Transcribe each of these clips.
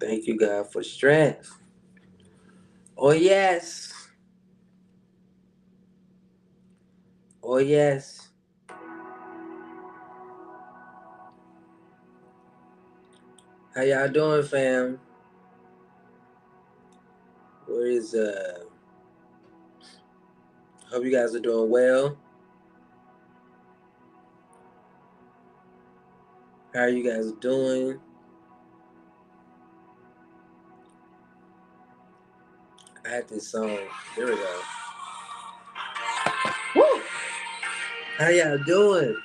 Thank you, God, for strength. Oh, yes. Oh, yes. How y'all doing, fam? Where is, hope you guys are doing well. How are you guys doing? I had this song. There we go. Woo! How y'all doing?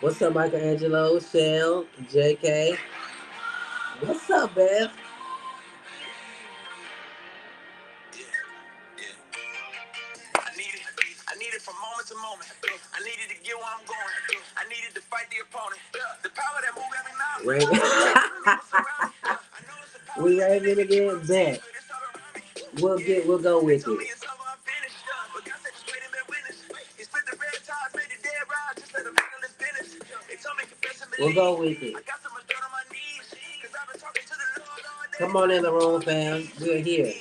What's up, Michelangelo, Shell, JK? What's up, Beth? I needed from moment to moment. I needed to get where I'm going. I needed to fight the opponent. The power that moved every mountain. We raving again, bet. We'll go with it. We'll go with it. Come on in the room, fam. We're here.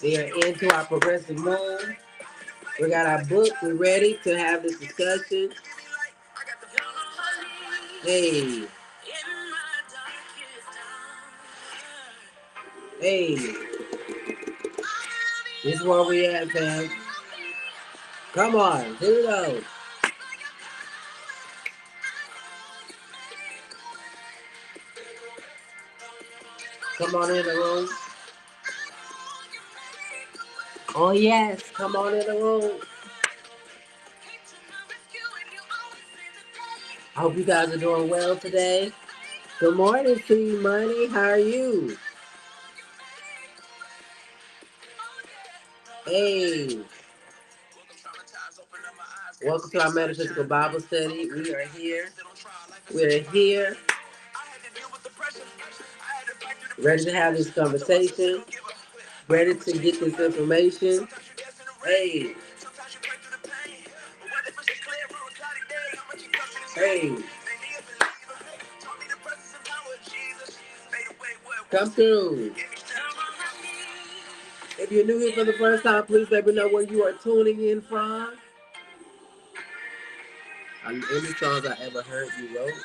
We are into our progressive mode. We got our book. We're ready to have this discussion. Hey. Hey. This is where we at, fam. Come on. Here we go. Come on in the room. Oh, yes. Come on in the room. I hope you guys are doing well today. Good morning, C Money. How are you? Hey. Welcome to our Metaphysical Bible study. We are here. We're here. Ready to have this conversation. Ready to get this information. Hey. Hey. Come through. If you're new here for the first time, please let me know where you are tuning in from. Any songs I ever heard you wrote?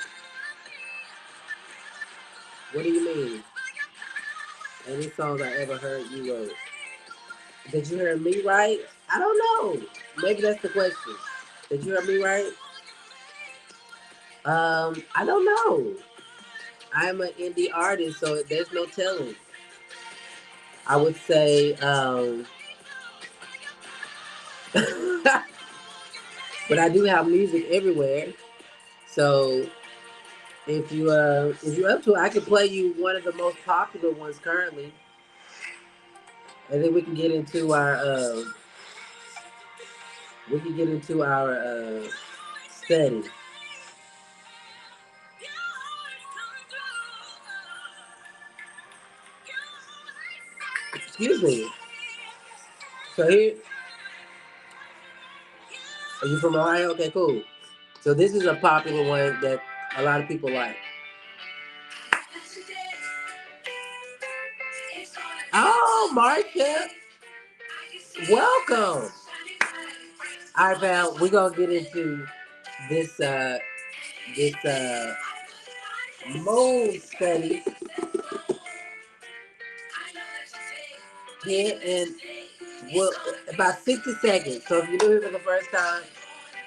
What do you mean? Any songs I ever heard you wrote? Did you hear me right? I don't know. Maybe that's the question. Did you hear me right? I don't know. I'm an indie artist, so there's no telling. I would say, but I do have music everywhere. So if you're up to it, I can play you one of the most popular ones currently, and then we can get into our study. Excuse me. So here, are you from Ohio? Okay, cool. So this is a popular one that a lot of people like. Oh, Marcia, welcome. All right, Val, we're gonna get into this mold study here in about 60 seconds. So if you're new here for the first time,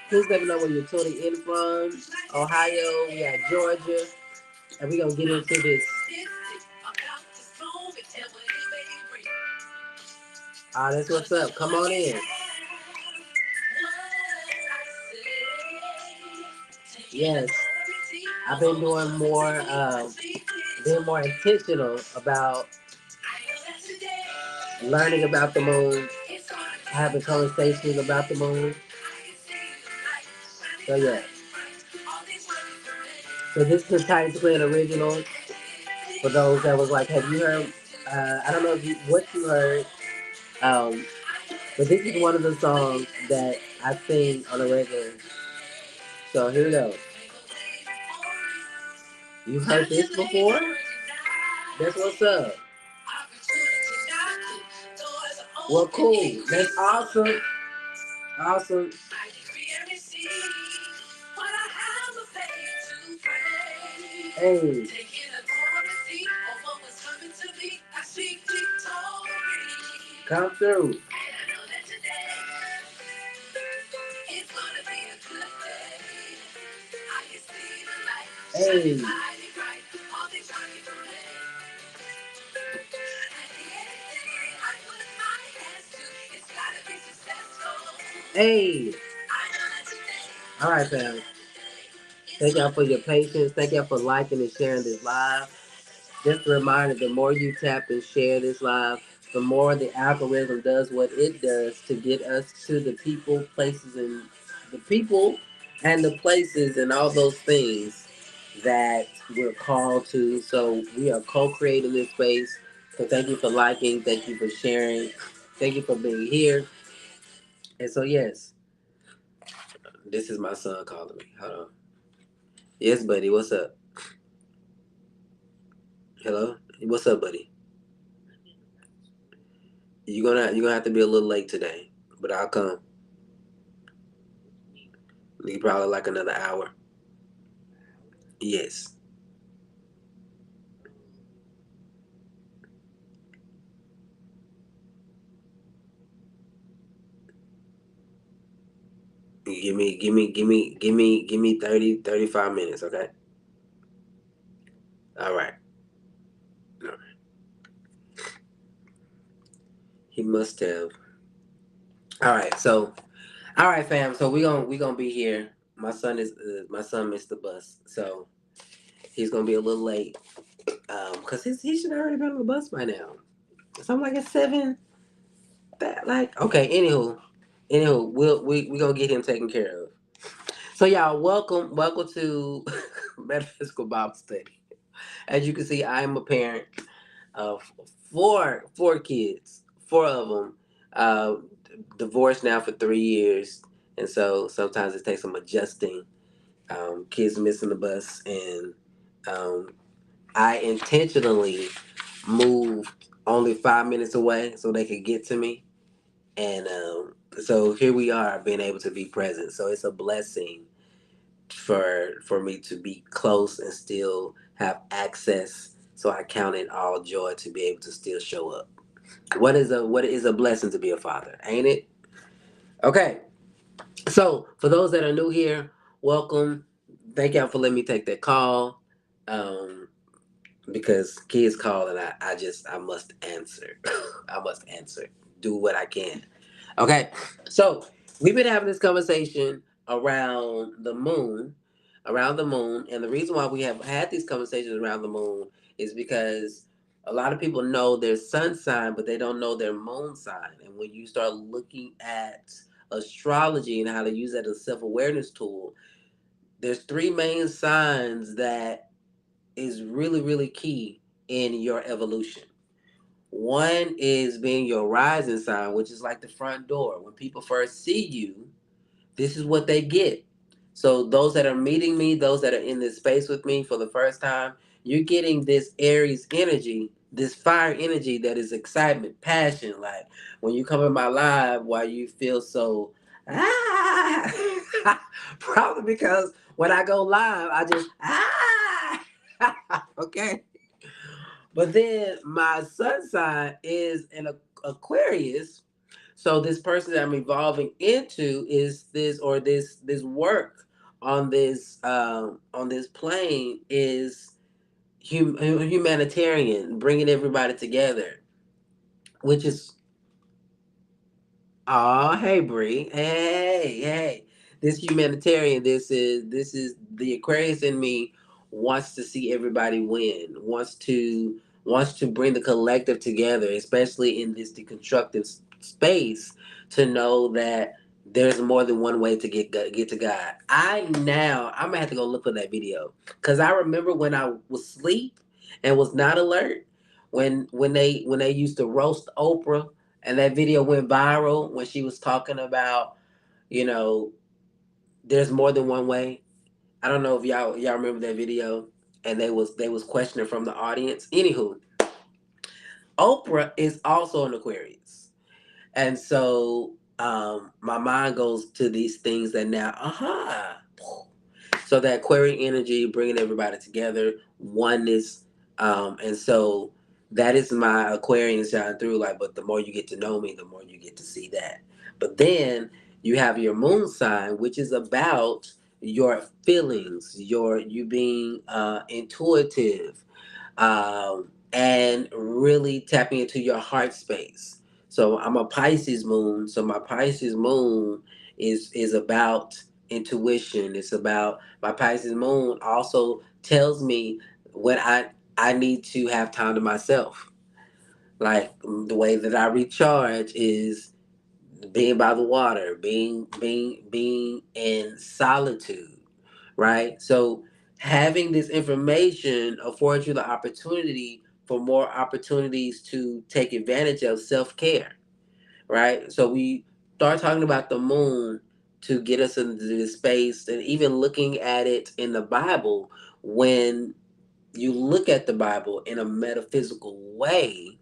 please let me know where you're tuning in from. Ohio, we got Georgia, and we're gonna get into this. That's what's up. Come on in. Yes, I've been doing more, being more intentional about learning about the moon, having conversations about the moon. So yeah. So this is a Titus original. For those that was like, have you heard? I don't know what you heard, but this is one of the songs that I sing on a regular. So here we go. You heard this before? That's what's up. Well, cool. That's awesome. Awesome. Hey. Come through. Hey. Hey. All right, fam. Thank y'all for your patience. Thank y'all for liking and sharing this live. Just a reminder, the more you tap and share this live, the more the algorithm does what it does to get us to the people and the places and all those things that we're called to. So we are co-creating this space. So thank you for liking. Thank you for sharing. Thank you for being here. And so yes, this is my son calling me. Hold on. Yes, buddy. What's up? Hello. What's up, buddy? You're gonna have to be a little late today, but I'll come. Need probably like another hour. Yes. Give me 30, 35 minutes, okay? All right. All right. He must have. All right. So, all right, fam. So we gonna be here. My son missed the bus, so he's gonna be a little late. Cause he should have already been on the bus by now. So I'm like at 7. That like okay. Anywho, we gonna get him taken care of. So y'all, welcome to Metaphysical Bible Study. As you can see, I am a parent of four kids, four of them, uh, divorced now for 3 years, and so sometimes it takes some adjusting. Kids missing the bus, and um, I intentionally moved only 5 minutes away so they could get to me, and so here we are being able to be present. So it's a blessing for me to be close and still have access. So I count it all joy to be able to still show up. What is a blessing to be a father, ain't it? Okay. So for those that are new here, welcome. Thank y'all for letting me take that call. Um, because kids call and I must answer. I must answer. Do what I can. Okay, so we've been having this conversation around the moon, and the reason why we have had these conversations around the moon is because a lot of people know their sun sign, but they don't know their moon sign. And when you start looking at astrology and how to use that as a self awareness tool, there's three main signs that is really really key in your evolution. One is being your rising sign, which is like the front door. When people first see you, this is what they get. So those that are meeting me, those that are in this space with me for the first time, you're getting this Aries energy, this fire energy that is excitement, passion. Like when you come in my live, why you feel so ah, probably because when I go live, I just okay. But then my sun sign is an Aquarius. So this person that I'm evolving into is this work on this plane is humanitarian, bringing everybody together, which is oh, hey Bree. Hey. This humanitarian, this is the Aquarius in me wants to see everybody win, wants to bring the collective together, especially in this deconstructive space, to know that there's more than one way to get to God. I'm gonna have to go look for that video because I remember when I was asleep and was not alert when they used to roast Oprah and that video went viral when she was talking about You know, there's more than one way. I don't know if y'all remember that video, and they was questioning from the audience. Anywho, Oprah is also an Aquarius, and so my mind goes to these things that now, so that Aquarian energy, bringing everybody together, oneness, and so that is my Aquarian shine through. Like, but the more you get to know me, the more you get to see that. But then you have your moon sign, which is about your feelings, your you being intuitive, and really tapping into your heart space. So I'm a Pisces moon. So my Pisces moon is about intuition. It's about my Pisces moon also tells me when I need to have time to myself. Like the way that I recharge is being by the water, being in solitude, right? So having this information affords you the opportunity for more opportunities to take advantage of self-care, right? So we start talking about the moon to get us into this space, and even looking at it in the Bible. When you look at the Bible in a metaphysical way,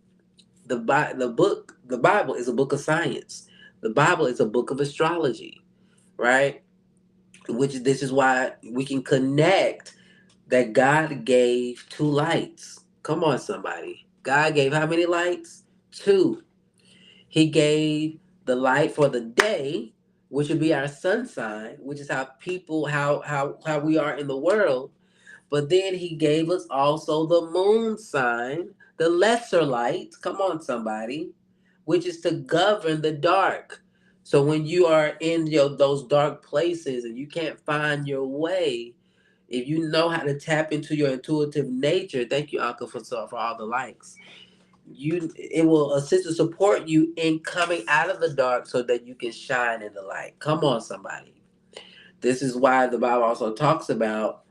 the Bible is a book of science. The Bible is a book of astrology, right? Which this is why we can connect that God gave two lights. Come on, somebody. God gave how many lights? Two. He gave the light for the day, which would be our sun sign, which is how people how we are in the world. But then he gave us also the moon sign, the lesser light. Come on, somebody, which is to govern the dark. So when you are in those dark places and you can't find your way, if you know how to tap into your intuitive nature, thank you, Uncle, for all the likes. It will assist and support you in coming out of the dark so that you can shine in the light. Come on, somebody. This is why the Bible also talks about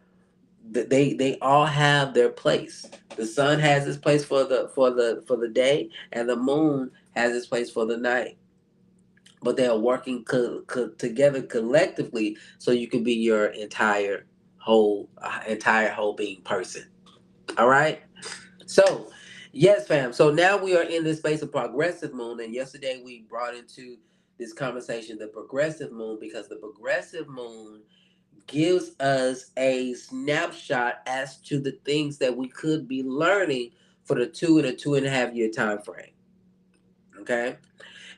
that they all have their place. The sun has its place for the day, and the moon has its place for the night. But they are working together collectively, so you can be your entire whole being person. All right. So, yes, fam. So now we are in this space of progressive moon, and yesterday we brought into this conversation the progressive moon, because the progressive moon gives us a snapshot as to the things that we could be learning for the 2 and a 2.5 year time frame. Okay.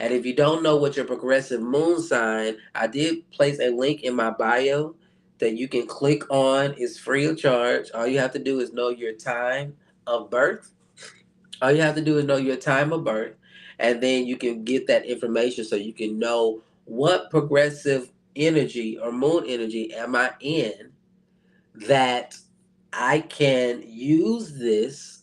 And if you don't know what your progressive moon sign, I did place a link in my bio that you can click on. It's free of charge. All you have to do is know your time of birth. All you have to do is know your time of birth, and then you can get that information so you can know what progressive energy or moon energy am I in, that I can use this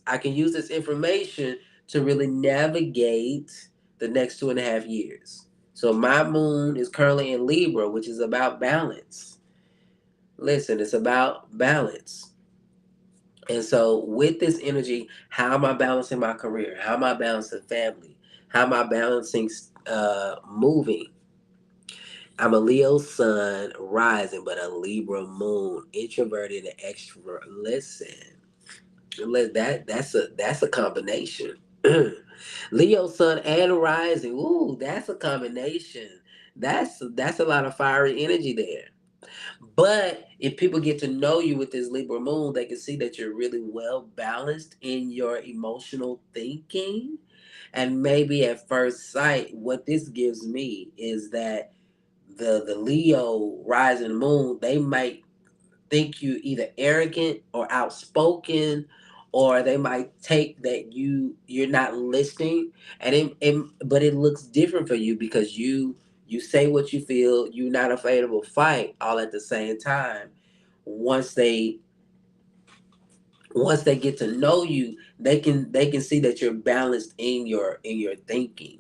information to really navigate the next 2.5 years. So my moon is currently in Libra, which is about balance. Listen, it's about balance. And so with this energy, how am I balancing my career? How am I balancing family? How am I balancing moving? I'm a Leo sun rising, but a Libra moon, introverted and extrovert. Listen, that's a combination. Leo sun and rising. Ooh, that's a combination. That's a lot of fiery energy there. But if people get to know you with this Libra moon, they can see that you're really well balanced in your emotional thinking. And maybe at first sight, what this gives me is that the Leo rising moon, they might think you either arrogant or outspoken, or they might take that you're not listening, and but it looks different for you because you say what you feel. You're not afraid of a fight all at the same time. Once they once they get to know you, they can see that you're balanced in your thinking,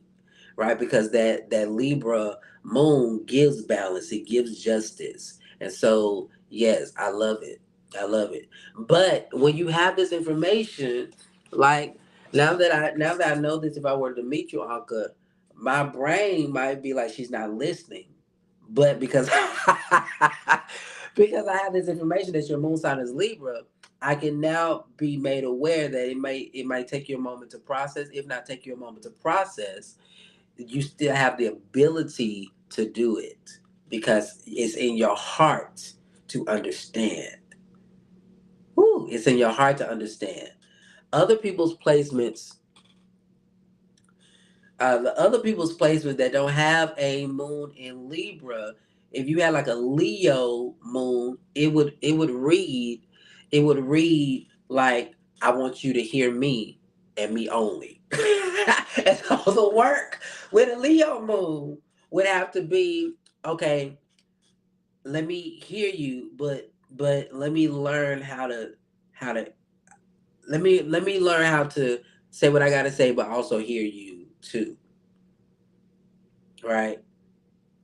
right? Because that Libra moon gives balance, it gives justice. And so, yes, I love it. I love it. But when you have this information, like now that I know this, if I were to meet you, Anka, my brain might be like she's not listening. But because because I have this information that your moon sign is Libra, I can now be made aware that it might take you a moment to process. If not take you a moment to process, you still have the ability to do it because it's in your heart to understand. Woo, it's in your heart to understand. Other people's placements, the other people's placements that don't have a moon in Libra, if you had like a Leo moon, it would read like, I want you to hear me and me only. And so the work with a Leo moon would have to be, okay, let me hear you, but let me learn how to let me learn how to say what I gotta say, but also hear you too, right?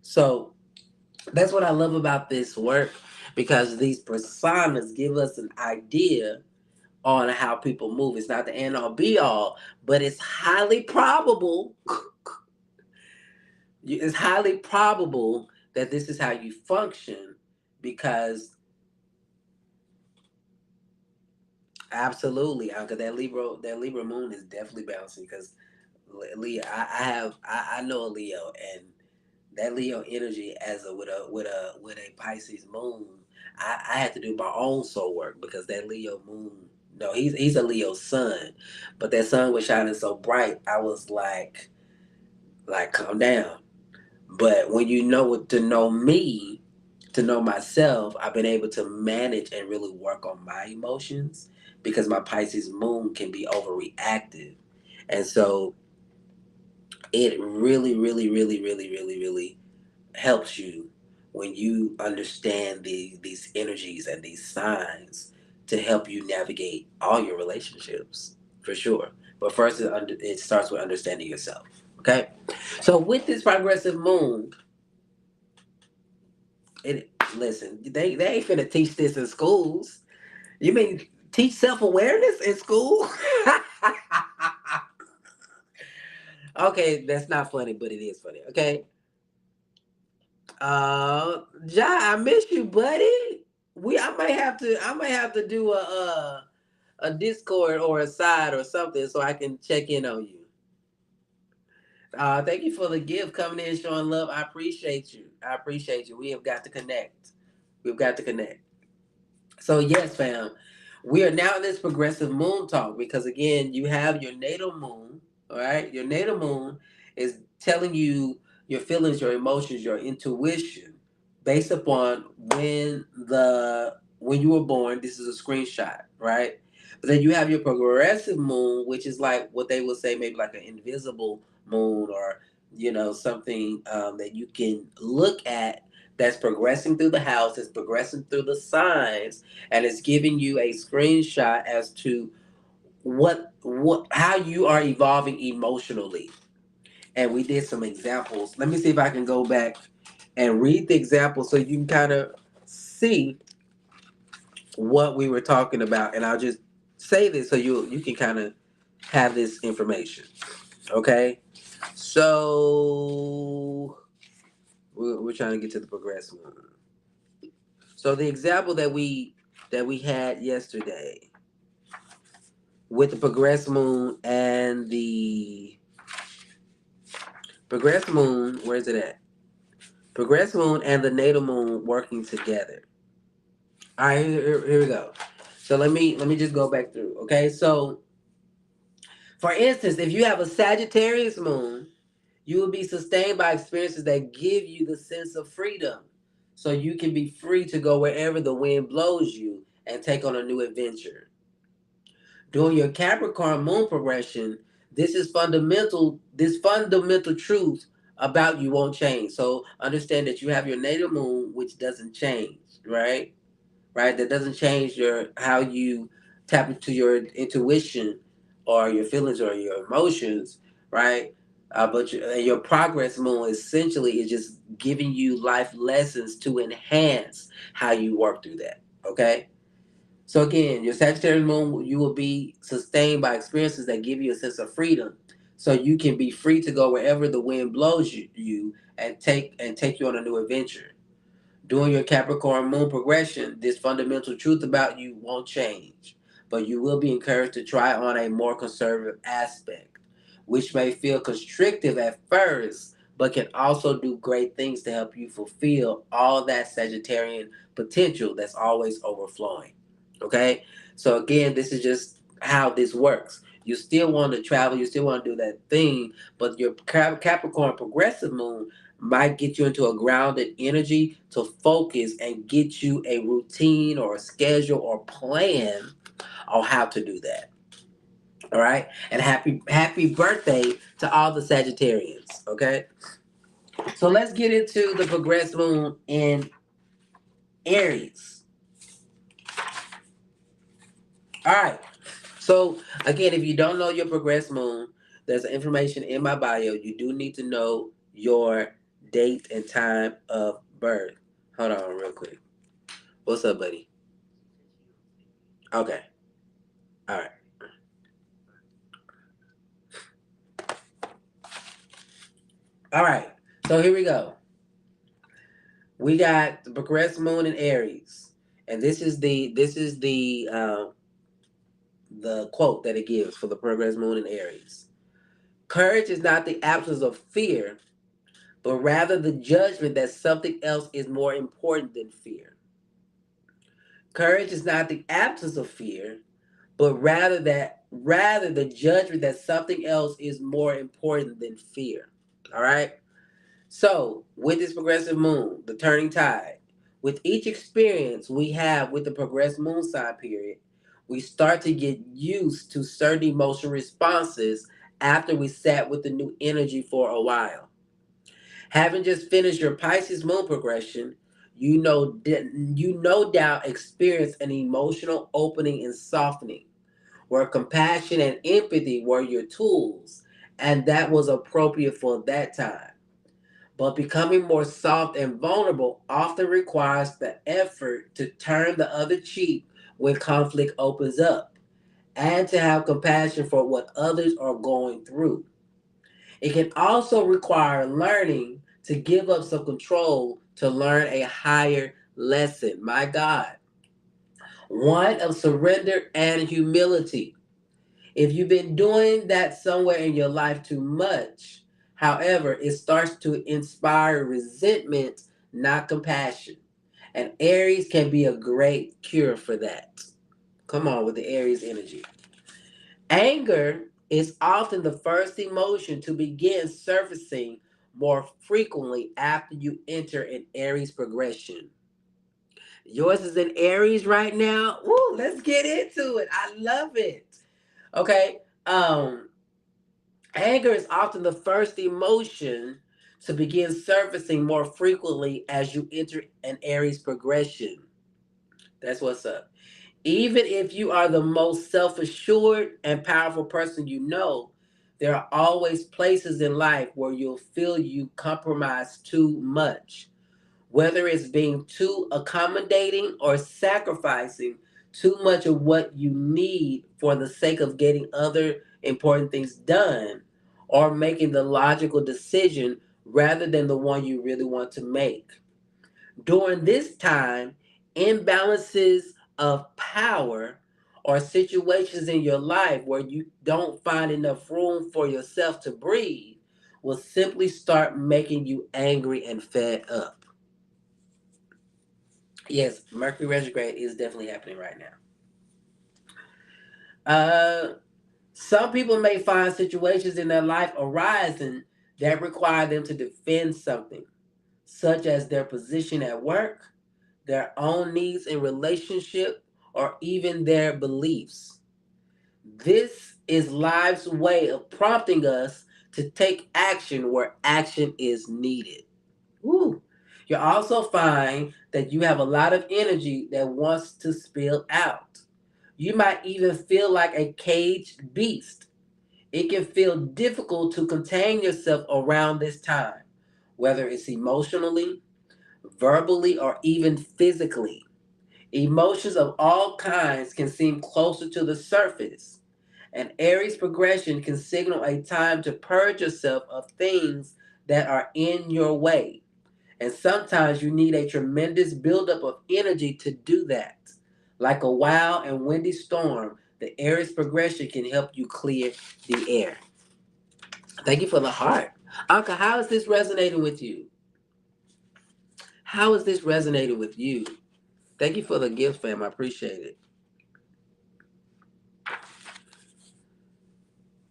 So that's what I love about this work, because these personas give us an idea on how people move. It's not the end all be all, but it's highly probable. It's highly probable that this is how you function, because absolutely, because that Libra moon is definitely bouncing. Because Leo, I know a Leo, and that Leo energy as a with a Pisces moon, I had to do my own soul work, because that Leo moon. No, he's a Leo sun, but that sun was shining so bright. I was like calm down. But when you know what to know me, to know myself, I've been able to manage and really work on my emotions, because my Pisces moon can be overreactive, and so it really, really, really, really, really, really helps you when you understand these energies and these signs to help you navigate all your relationships, for sure. But first, it starts with understanding yourself. Okay, so with this progressive moon, it listen, they ain't finna teach this in schools. You mean teach self awareness in school? Okay, that's not funny, but it is funny. Okay, Ja, I miss you, buddy. I might have to do a Discord or a side or something so I can check in on you. Thank you for the gift, coming in, showing love. I appreciate you. I appreciate you. We have got to connect. We've got to connect. So yes, fam, we are now in this progressive moon talk, because again, you have your natal moon. All right, your natal moon is telling you your feelings, your emotions, your intuition, based upon when you were born. This is a screenshot, right? But then you have your progressive moon, which is like what they would say, maybe like an invisible moon, or something that you can look at, that's progressing through the house, it's progressing through the signs, and it's giving you a screenshot as to what how you are evolving emotionally. And we did some examples. Let me see if I can go back and read the examples so you can kind of see what we were talking about. And I'll just say this so you can kind of have this information. Okay? So we're trying to get to the progressive one. So the example that we had yesterday with the progress moon and the progress moon, where's it at? Progress moon and the natal moon working together. All right, here we go. So let me just go back through. Okay, so for instance, if you have a Sagittarius moon, you will be sustained by experiences that give you the sense of freedom. So you can be free to go wherever the wind blows you and take on a new adventure. During your Capricorn moon progression, this fundamental truth about you won't change. So understand that you have your natal moon, which doesn't change, right? Right? That doesn't change your how you tap into your intuition or your feelings or your emotions, right? But your progress moon essentially is just giving you life lessons to enhance how you work through that. Okay. So again, your Sagittarius moon, you will be sustained by experiences that give you a sense of freedom. So you can be free to go wherever the wind blows you and take you on a new adventure. During your Capricorn moon progression, this fundamental truth about you won't change, but you will be encouraged to try on a more conservative aspect, which may feel constrictive at first, but can also do great things to help you fulfill all that Sagittarian potential that's always overflowing. Okay? So, again, this is just how this works. You still want to travel, you still want to do that thing, but your Capricorn progressive moon might get you into a grounded energy to focus and get you a routine or a schedule or plan on how to do that. All right, and happy birthday to all the Sagittarians. Okay, so let's get into the progress moon in Aries. All right, so again, if you don't know your progress moon, there's information in my bio. You do need to know your date and time of birth. Hold on, real quick. What's up, buddy? Okay. All right. All right. So here we go. We got the progressed moon in Aries, and this is the quote that it gives for the progressed moon in Aries. Courage is not the absence of fear, but rather the judgment that something else is more important than fear. Courage is not the absence of fear, but rather the judgment that something else is more important than fear. All right. So, with this progressive moon, the turning tide, with each experience we have with the progressive moon sign period, we start to get used to certain emotional responses after we sat with the new energy for a while. Having just finished your Pisces moon progression, you no doubt experience an emotional opening and softening, where compassion and empathy were your tools, and that was appropriate for that time. But becoming more soft and vulnerable often requires the effort to turn the other cheek when conflict opens up, and to have compassion for what others are going through. It can also require learning to give up some control to learn a higher lesson. My God. One of surrender and humility. If you've been doing that somewhere in your life too much, however, it starts to inspire resentment, not compassion. And Aries can be a great cure for that. Come on with the Aries energy. Anger is often the first emotion to begin surfacing more frequently after you enter an Aries progression. Yours is in Aries right now. Woo, let's get into it. I love it. Okay. Anger is often the first emotion to begin surfacing more frequently as you enter an Aries progression. That's what's up. Even if you are the most self assured and powerful person you know, there are always places in life where you'll feel you compromise too much, whether it's being too accommodating or sacrificing too much of what you need for the sake of getting other important things done, or making the logical decision rather than the one you really want to make. During this time, imbalances of power or situations in your life where you don't find enough room for yourself to breathe will simply start making you angry and fed up. Yes, Mercury retrograde is definitely happening right now. Some people may find situations in their life arising that require them to defend something, such as their position at work, their own needs in relationship, or even their beliefs. This is life's way of prompting us to take action where action is needed. Woo. You'll also find that you have a lot of energy that wants to spill out. You might even feel like a caged beast. It can feel difficult to contain yourself around this time, whether it's emotionally, verbally, or even physically. Emotions of all kinds can seem closer to the surface. An Aries progression can signal a time to purge yourself of things that are in your way. And sometimes you need a tremendous buildup of energy to do that. Like a wild and windy storm, the Aries progression can help you clear the air. Thank you for the heart. Anka, how is this resonating with you? How is this resonating with you? Thank you for the gift, fam. I appreciate it.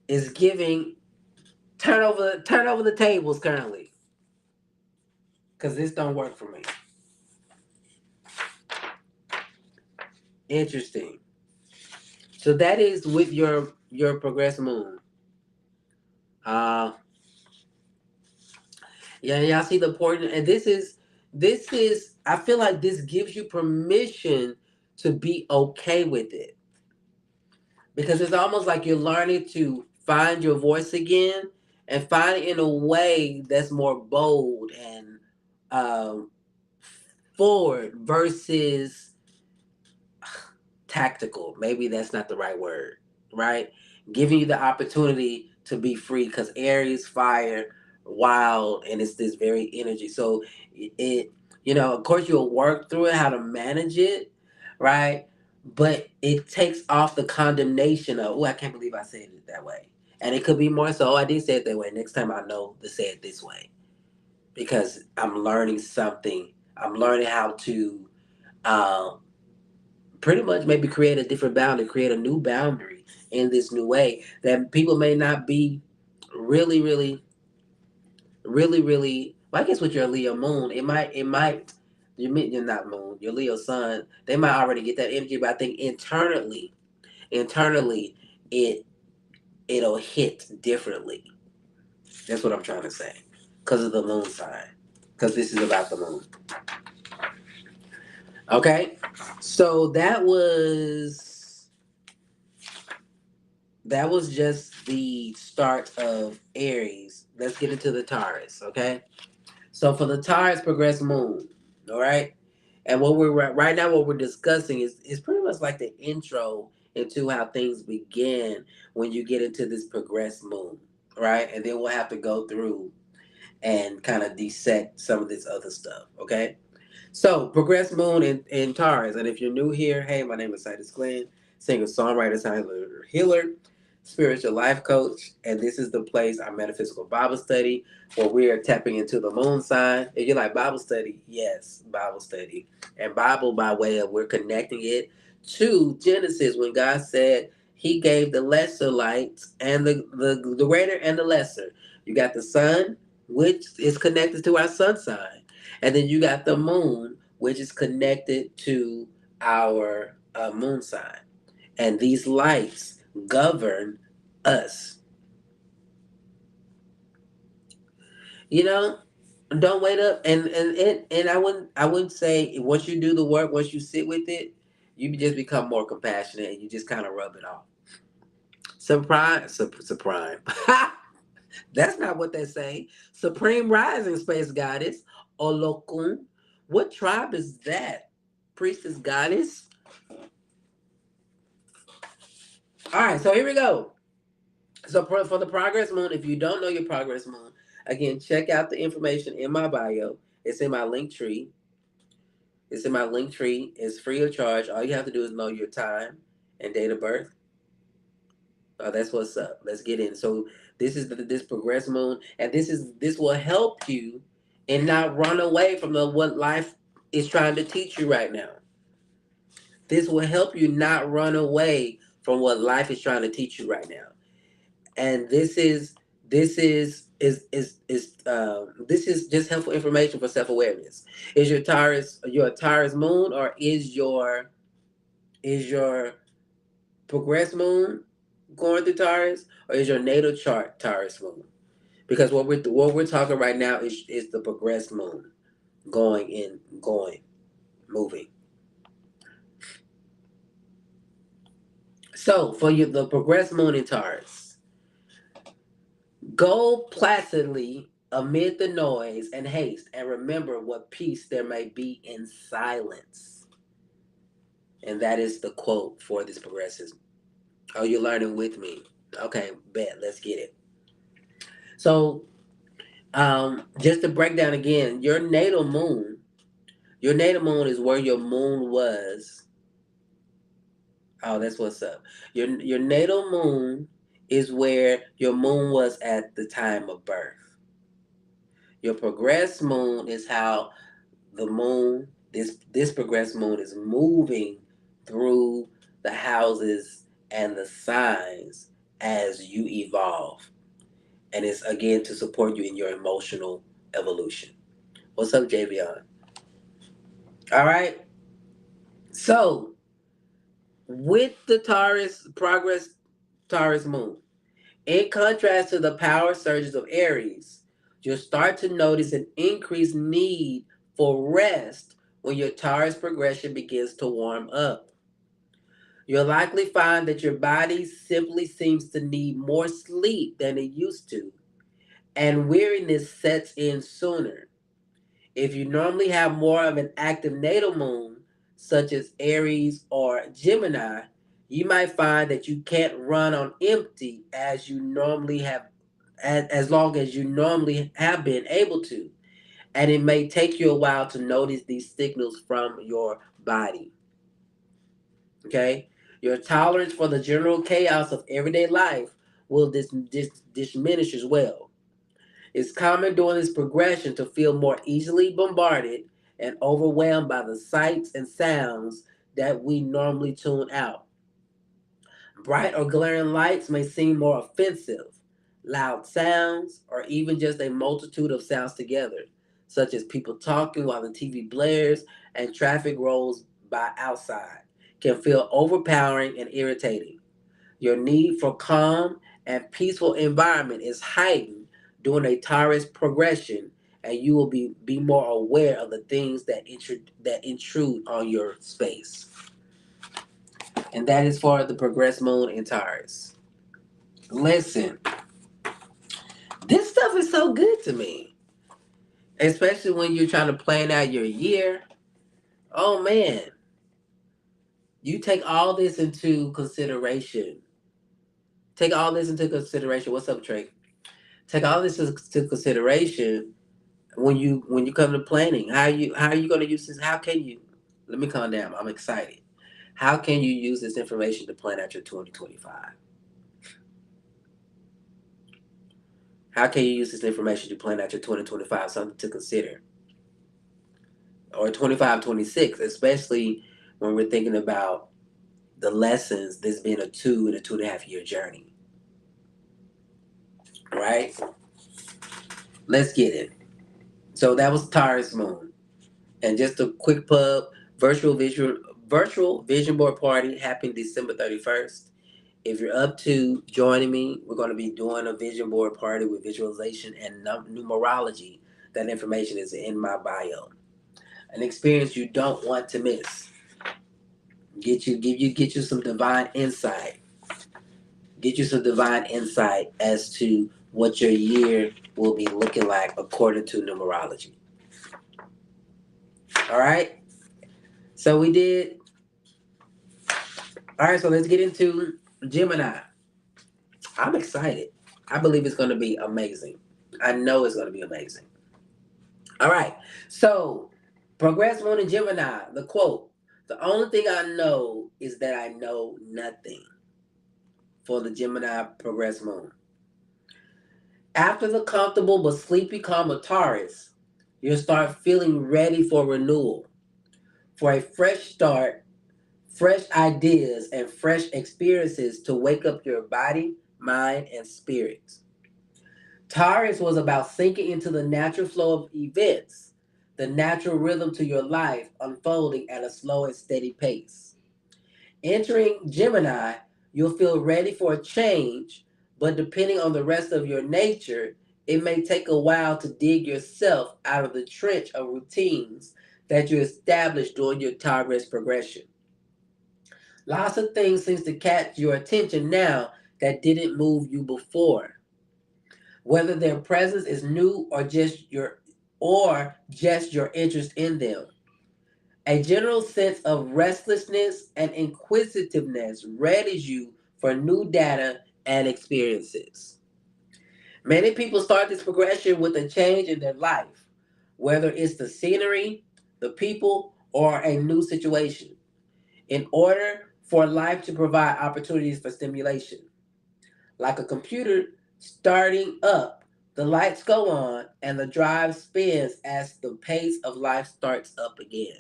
It's giving turn over the tables currently. Cause this don't work for me. Interesting. So that is with your progress moon. Uh yeah, y'all see the important, and this is I feel like this gives you permission to be okay with it. Because it's almost like you're learning to find your voice again and find it in a way that's more bold and um, forward versus tactical. Maybe that's not the right word, right? Giving you the opportunity to be free because Aries, fire, wild, and it's this very energy. So of course, you'll work through it, how to manage it, right? But it takes off the condemnation of, oh, I can't believe I said it that way. And it could be more so, oh, I did say it that way. Next time I know to say it this way because I'm learning something. I'm learning how to um, pretty much maybe create a different boundary, create a new boundary in this new way that people may not be really, really, really, really. Well, I guess with your Leo moon, you're not moon, your Leo sun, they might already get that energy, but I think internally, it it'll hit differently. That's what I'm trying to say, because of the moon sign, because this is about the moon. Okay, so that was just the start of Aries. Let's get into the Taurus, okay? So for the Taurus progressed moon, all right? And what we're right now, what we're discussing is pretty much like the intro into how things begin when you get into this progressed moon, right? And then we'll have to go through and kind of dissect some of this other stuff, okay? So, Progress Moon in Taurus. And if you're new here, hey, my name is Titus Glenn, singer, songwriter, healer, spiritual life coach. And this is the place, our metaphysical Bible study, where we are tapping into the moon sign. If you like Bible study, yes, Bible study. And Bible by way of we're connecting it to Genesis when God said he gave the lesser lights and the greater and the lesser. You got the sun, which is connected to our sun sign. And then you got the moon, which is connected to our moon sign. And these lights govern us. You know, don't wait up and I wouldn't say once you do the work, once you sit with it, you just become more compassionate and you just kind of rub it off. Supreme. That's not what they say. Supreme Rising Space Goddess, Olokun. What tribe is that? Priestess Goddess? All right, so here we go. So for the Progress Moon, if you don't know your Progress Moon, again, check out the information in my bio. It's in my link tree. It's in my link tree. It's free of charge. All you have to do is know your time and date of birth. That's what's up. Let's get in. So this progress moon, and this will help you and not run away from what life is trying to teach you right now. This will help you not run away from what life is trying to teach you right now. And this is just helpful information for self awareness. Is your Taurus moon, or is your progress moon going through Taurus, or is your natal chart Taurus moon? Because what we're talking right now is the progressed moon going, moving. So for you, the progressed moon in Taurus, go placidly amid the noise and haste, and remember what peace there may be in silence. And that is the quote for this progressive. Oh, you're learning with me. Okay, bet. Let's get it. So Just to break down again, your natal moon is where your moon was. Oh, that's what's up. Your natal moon is where your moon was at the time of birth. Your progressed moon is how the moon, this progressed moon is moving through the houses and the signs as you evolve. And it's again to support you in your emotional evolution. What's up, Javion? All right. So with the Taurus moon, in contrast to the power surges of Aries, you'll start to notice an increased need for rest when your Taurus progression begins to warm up. You'll likely find that your body simply seems to need more sleep than it used to, and weariness sets in sooner. If you normally have more of an active natal moon, such as Aries or Gemini, you might find that you can't run on empty as long as you normally have been able to. And it may take you a while to notice these signals from your body. Okay? Your tolerance for the general chaos of everyday life will diminish as well. It's common during this progression to feel more easily bombarded and overwhelmed by the sights and sounds that we normally tune out. Bright or glaring lights may seem more offensive. Loud sounds, or even just a multitude of sounds together, such as people talking while the TV blares and traffic rolls by outside, can feel overpowering and irritating. Your need for calm and peaceful environment is heightened during a Taurus progression, and you will be more aware of the things that intrude on your space. And that is for the progressed moon in Taurus. Listen, this stuff is so good to me, especially when you're trying to plan out your year. Oh man, you take all this into consideration. Take all this into consideration. What's up, Trey? Take all this into consideration when you come to planning. How are you going to use this? How can you? Let me calm down. I'm excited. How can you use this information to plan out your 2025? How can you use this information to plan out your 2025? Something to consider. Or 25, 26, especially when we're thinking about the lessons, this being a 2.5 year journey. Right? Let's get it. So that was Taurus Moon. And just a quick plug, virtual visual virtual vision board party happening December 31st. If you're up to joining me, we're going to be doing a vision board party with visualization and numerology. That information is in my bio. An experience you don't want to miss. Get you some divine insight. Get you some divine insight as to what your year will be looking like according to numerology. All right. So we did. All right. So let's get into Gemini. I'm excited. I believe it's going to be amazing. I know it's going to be amazing. All right. So, Progress Moon and Gemini, the quote: "The only thing I know is that I know nothing." For the Gemini Progress Moon. After the comfortable but sleepy calm of Taurus, you'll start feeling ready for renewal, for a fresh start, fresh ideas, and fresh experiences to wake up your body, mind, and spirit. Taurus was about sinking into the natural flow of events, the natural rhythm to your life unfolding at a slow and steady pace. Entering Gemini, you'll feel ready for a change, but depending on the rest of your nature, it may take a while to dig yourself out of the trench of routines that you established during your Taurus progression. Lots of things seems to catch your attention now that didn't move you before. Whether their presence is new or just your interest in them. A general sense of restlessness and inquisitiveness readies you for new data and experiences. Many people start this progression with a change in their life, whether it's the scenery, the people, or a new situation, in order for life to provide opportunities for stimulation. Like a computer starting up, the lights go on and the drive spins as the pace of life starts up again.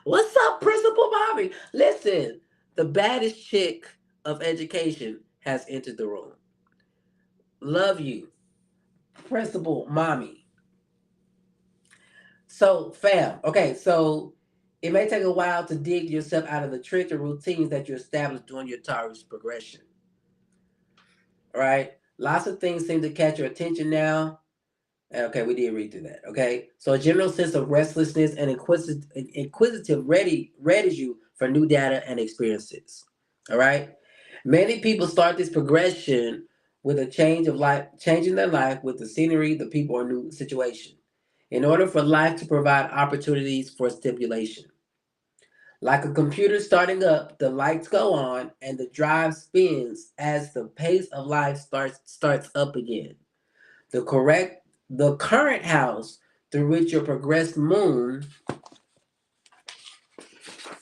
What's up, Principal Bobby? Listen, the baddest chick of education has entered the room. Love you, Principal Mommy. So, fam, okay, so it may take a while to dig yourself out of the tricks and routines that you established during your Taurus progression. All right? Lots of things seem to catch your attention now. Okay, we did read through that. Okay, so a general sense of restlessness and inquisitive readies you for new data and experiences. All right, many people start this progression with a change of life, changing their life with the scenery, the people, or new situation, in order for life to provide opportunities for stimulation. Like a computer starting up, the lights go on and the drive spins as the pace of life starts up again. The correct the current house through which your progressed moon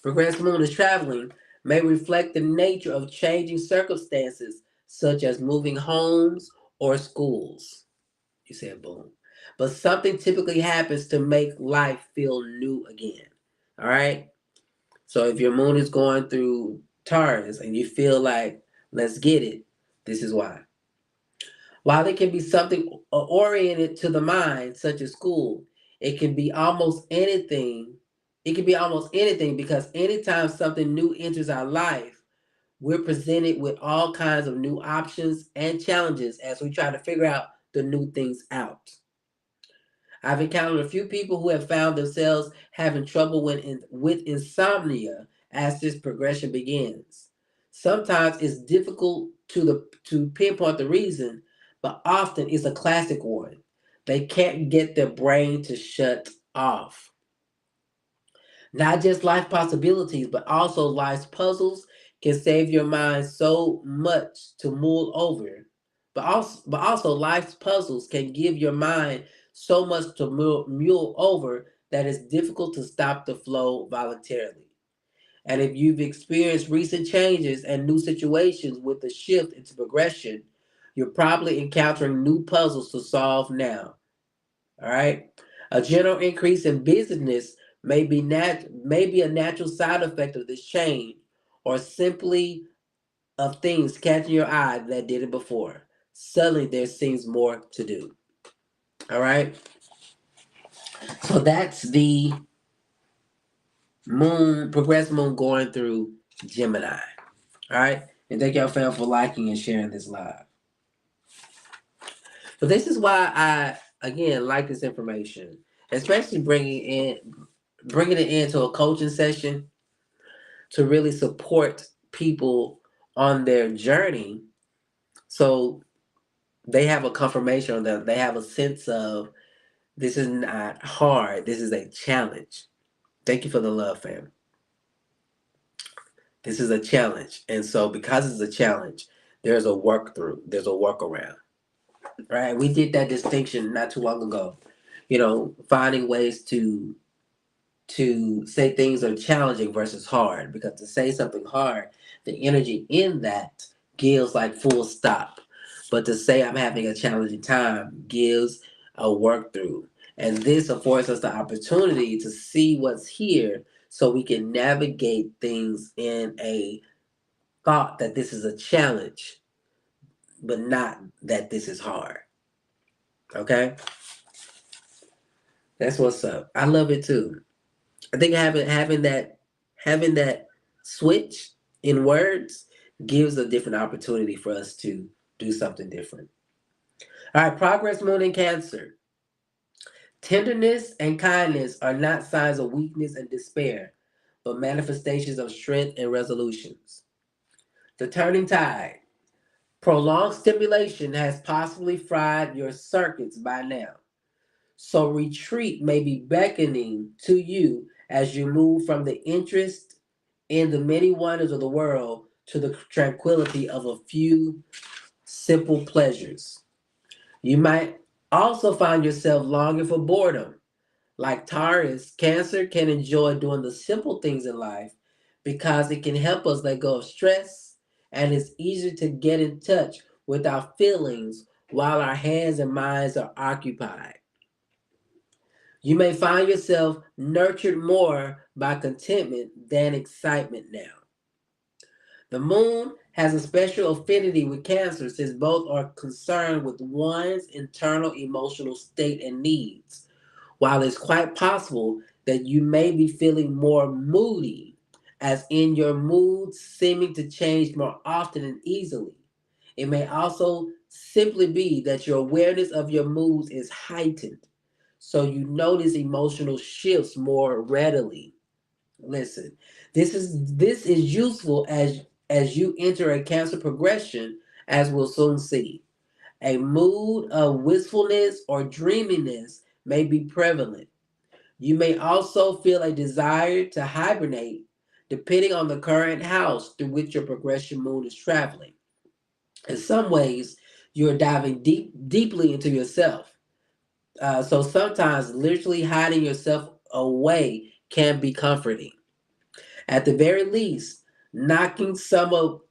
is traveling may reflect the nature of changing circumstances such as moving homes or schools. You said boom. But something typically happens to make life feel new again. All right? So if your moon is going through Taurus and you feel like let's get it, this is why. While it can be something oriented to the mind, such as school, it can be almost anything. It can be almost anything because anytime something new enters our life, we're presented with all kinds of new options and challenges as we try to figure out the new things out. I've encountered a few people who have found themselves having trouble with insomnia as this progression begins. Sometimes it's difficult to pinpoint the reason, but often it's a classic one. They can't get their brain to shut off. Not just life possibilities, but also life's puzzles can save your mind so much to mull over. But also life's puzzles can give your mind so much to mule over that it's difficult to stop the flow voluntarily. And if you've experienced recent changes and new situations with the shift into progression, you're probably encountering new puzzles to solve now. All right. A general increase in busyness may be a natural side effect of this change, or simply of things catching your eye that didn't before. Suddenly, there seems more to do. All right. So that's the moon, progressed moon going through Gemini. All right. And thank y'all fam for liking and sharing this live. So this is why I again like this information, especially bringing it into a coaching session to really support people on their journey, so they have a confirmation on that they have a sense of this is not hard, this is a challenge. Thank you for the love, fam. This is a challenge, and so because it's a challenge, there's a work through, there's a workaround. Right, we did that distinction not too long ago, finding ways to say things are challenging versus hard, because to say something hard, the energy in that gives like full stop, but to say I'm having a challenging time gives a work through. And this affords us the opportunity to see what's here so we can navigate things in a thought that this is a challenge, but not that this is hard. Okay, that's what's up. I love it too. I think having that switch in words gives a different opportunity for us to do something different. All right, progress moon in Cancer. Tenderness and kindness are not signs of weakness and despair, but manifestations of strength and resolutions. The turning tide. Prolonged stimulation has possibly fried your circuits by now. So retreat may be beckoning to you as you move from the interest in the many wonders of the world to the tranquility of a few simple pleasures. You might also find yourself longing for boredom. Like Taurus, Cancer can enjoy doing the simple things in life because it can help us let go of stress, and it's easier to get in touch with our feelings while our hands and minds are occupied. You may find yourself nurtured more by contentment than excitement now. The moon has a special affinity with Cancer since both are concerned with one's internal emotional state and needs. While it's quite possible that you may be feeling more moody, as in your mood seeming to change more often and easily, it may also simply be that your awareness of your moods is heightened, so you notice emotional shifts more readily. Listen, this is useful as you enter a Cancer progression, as we'll soon see. A mood of wistfulness or dreaminess may be prevalent. You may also feel a desire to hibernate, depending on the current house through which your progression moon is traveling. In some ways, you're diving deeply into yourself. So sometimes literally hiding yourself away can be comforting. At the very least, knocking some of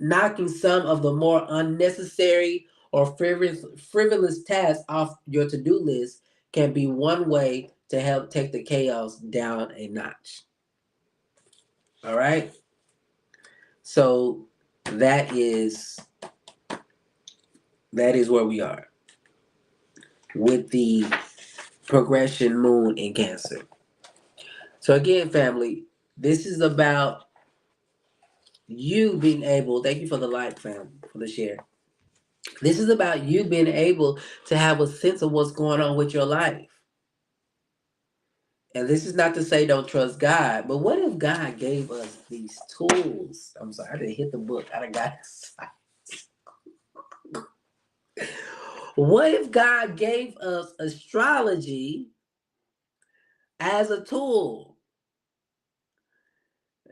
knocking some of the more unnecessary or frivolous tasks off your to-do list can be one way to help take the chaos down a notch. All right? So that is that is where we are with the progression moon in Cancer. So again, family, this is about you being able, thank you for the like, fam, for the share. This is about you being able to have a sense of what's going on with your life. And this is not to say don't trust God, but what if God gave us these tools? I'm sorry, I didn't hit the book. I done got excited. What if God gave us astrology as a tool?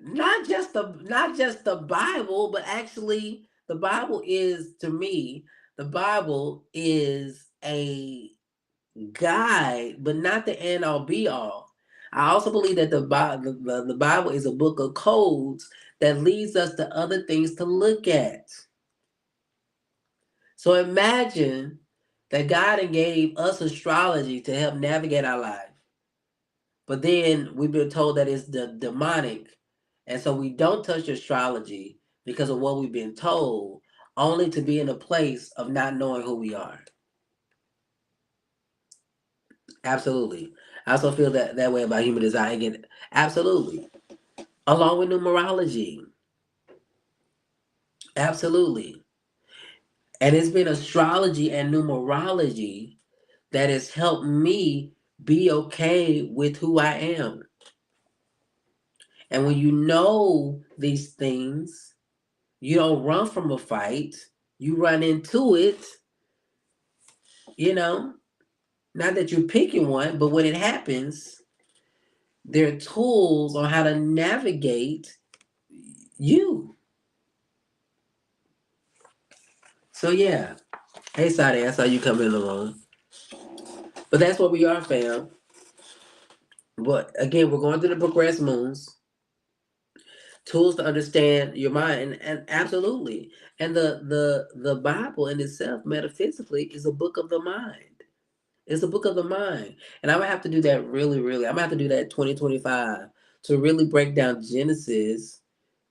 Not just the Bible, but actually the Bible is, to me, the Bible is a guide, but not the end all be all. I also believe that the Bible is a book of codes that leads us to other things to look at. So imagine that God gave us astrology to help navigate our life, but then we've been told that it's the demonic, and so we don't touch astrology because of what we've been told, only to be in a place of not knowing who we are. Absolutely. I also feel that way about human design. Again, absolutely. Along with numerology. Absolutely. And it's been astrology and numerology that has helped me be okay with who I am. And when you know these things, you don't run from a fight. You run into it, you know. Not that you're picking one, but when it happens, there are tools on how to navigate you. So yeah. Hey Sade, I saw you come in the room. But that's what we are, fam. But again, we're going through the progress moons, tools to understand your mind, and absolutely. And the Bible in itself, metaphysically, is a book of the mind. It's a book of the mind. And I'm gonna have to do that really, really. I'm gonna have to do that 2025 to really break down Genesis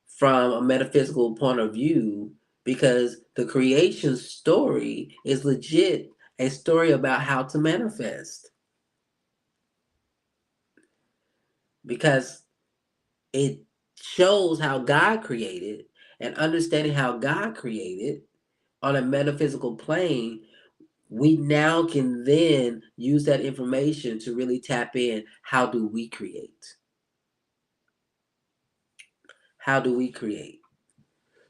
from a metaphysical point of view, because the creation story is legit a story about how to manifest. Because it shows how God created, and understanding how God created on a metaphysical plane, we now can then use that information to really tap in. How do we create? How do we create?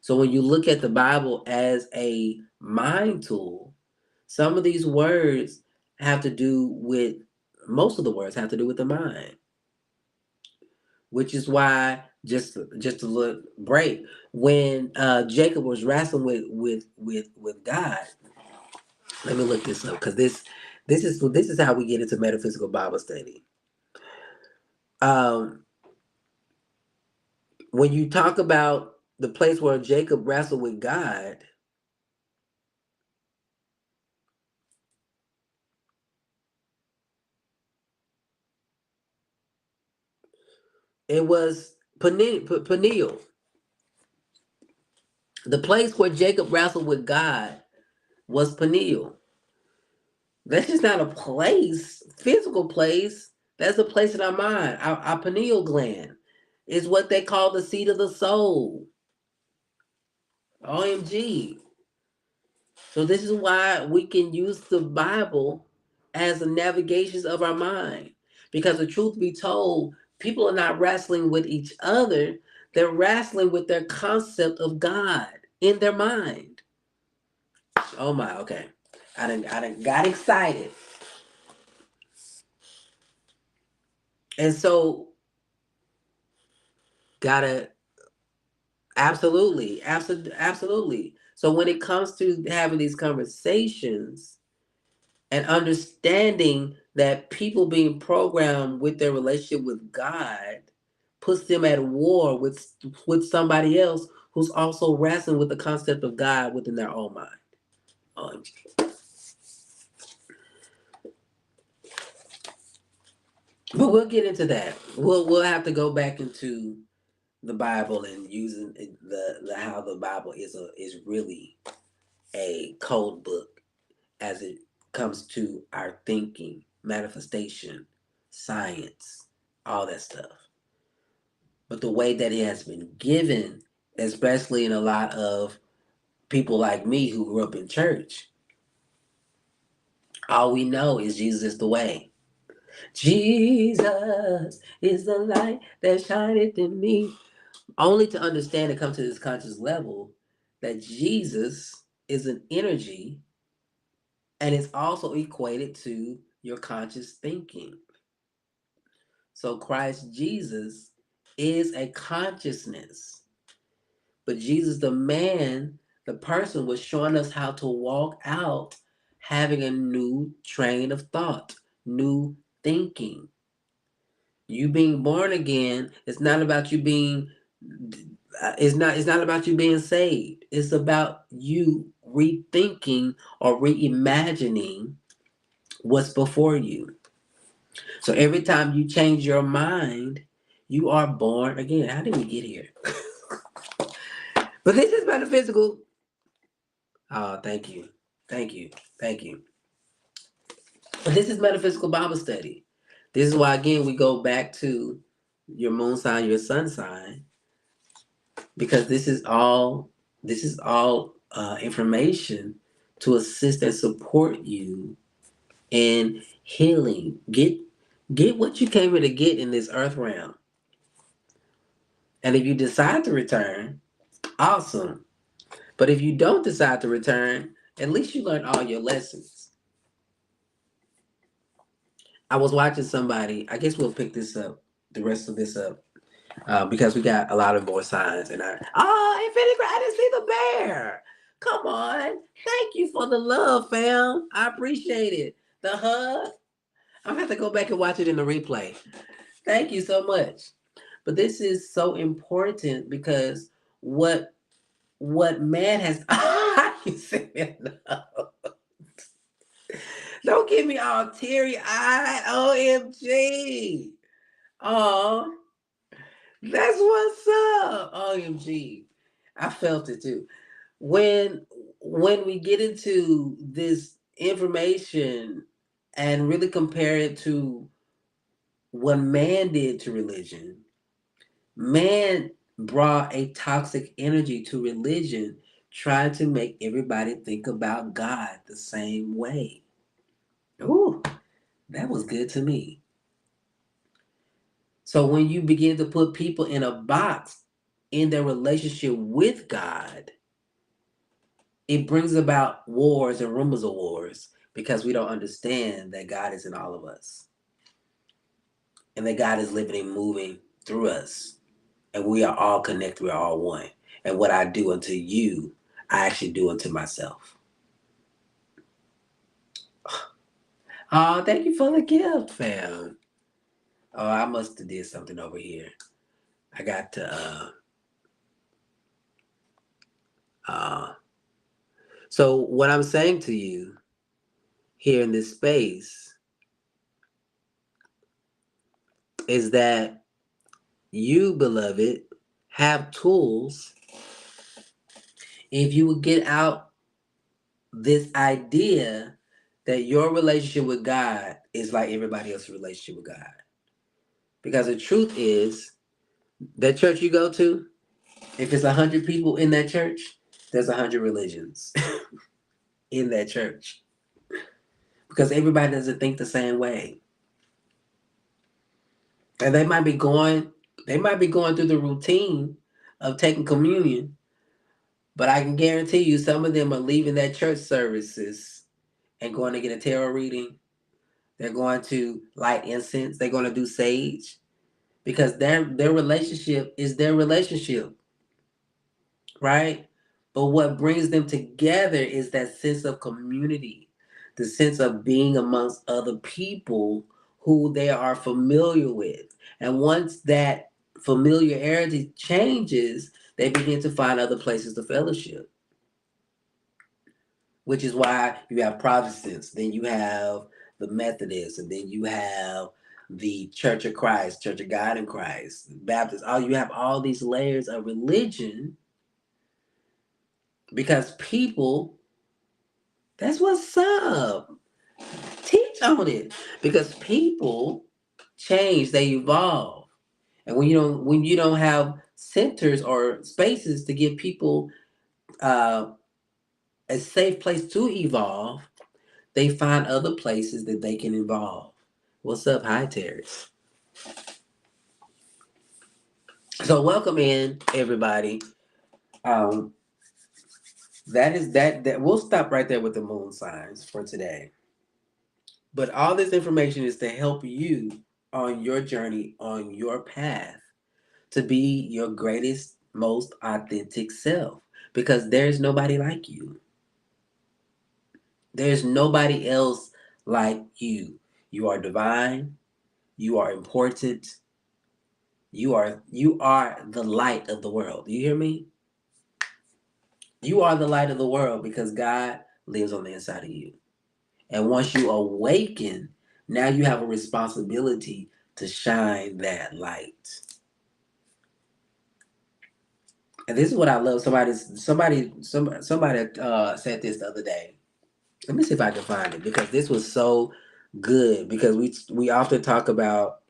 So when you look at the Bible as a mind tool, some of these words have to do with, most of the words have to do with the mind, which is why, just a little when Jacob was wrestling with God, Let me look this up because this is how we get into metaphysical Bible study. Um, when you talk about the place where Jacob wrestled with God, it was Peniel. The place where Jacob wrestled with God was Peniel. That's just not a place, physical place. That's a place in our mind. Our pineal gland is what they call the seat of the soul. OMG. So this is why we can use the Bible as a navigation of our mind. Because the truth be told, people are not wrestling with each other. They're wrestling with their concept of God in their mind. Oh my, okay. I done got excited. And so gotta absolutely. So when it comes to having these conversations and understanding that people being programmed with their relationship with God puts them at war with somebody else who's also wrestling with the concept of God within their own mind. OMG. But we'll get into that. We'll have to go back into the Bible and using the how the Bible is really a code book as it comes to our thinking, manifestation, science, all that stuff. But the way that it has been given, especially in a lot of people like me who grew up in church, all we know is Jesus is the way. Jesus is the light that shineth in me. Only to understand and come to this conscious level that Jesus is an energy and it's also equated to your conscious thinking. So Christ Jesus is a consciousness. But Jesus, the man, the person, was showing us how to walk out having a new train of thought, new thinking. You being born again, it's not about you being it's not about you being saved. It's about you rethinking or reimagining what's before you. So every time you change your mind, you are born again. How did we get here? But this is metaphysical. Oh, thank you. Thank you. Thank you. But this is metaphysical Bible study. This is why, again, we go back to your moon sign, your sun sign, because this is all information to assist and support you in healing. Get what you came here to get in this earth realm. And if you decide to return, awesome. But if you don't decide to return, at least you learned all your lessons. I was watching somebody. I guess we'll pick this up, the rest of this up, because we got a lot of more signs. And Infinity, I didn't see the bear. Come on, thank you for the love, fam. I appreciate it. The hug. I'm gonna have to go back and watch it in the replay. Thank you so much. But this is so important because what man has. You said no. Don't get me all teary eyed. OMG. Oh, that's what's up. OMG. I felt it too. When when we get into this information and really compare it to what man did to religion, man brought a toxic energy to religion, trying to make everybody think about God the same way. Ooh, that was good to me. So when you begin to put people in a box in their relationship with God, it brings about wars and rumors of wars because we don't understand that God is in all of us and that God is living and moving through us. And we are all connected, we're all one. And what I do unto you, I actually do unto myself. Oh, thank you for the gift, fam. Oh, I must have did something over here. I got to uh so what I'm saying to you here in this space is that you, beloved, have tools if you would get out this idea that your relationship with God is like everybody else's relationship with God. Because the truth is, that church you go to, if it's 100 people in that church, there's 100 religions in that church. Because everybody doesn't think the same way. And they might be going through the routine of taking communion, but I can guarantee you some of them are leaving that church services and going to get a tarot reading. They're going to light incense. They're going to do sage because their relationship is their relationship, right? But what brings them together is that sense of community, the sense of being amongst other people who they are familiar with. And once that familiarity changes, they begin to find other places to fellowship, which is why you have Protestants, then you have the Methodists, and then you have the Church of Christ, Church of God in Christ, Baptists. All you have all these layers of religion because people, that's what's up. Teach on it because people change, they evolve, and when you don't have centers or spaces to give people uh, a safe place to evolve, they find other places that they can evolve. What's up, hi Terrence? So welcome in everybody. Um, that is that. We'll stop right there with the moon signs for today. But all this information is to help you on your journey, on your path to be your greatest, most authentic self. Because there's nobody like you. There's nobody else like you. You are divine. You are important. You are the light of the world. Do you hear me? You are the light of the world because God lives on the inside of you. And once you awaken, now you have a responsibility to shine that light. And this is what I love. Somebody said this the other day. Let me see if I can find it because this was so good. Because we often talk about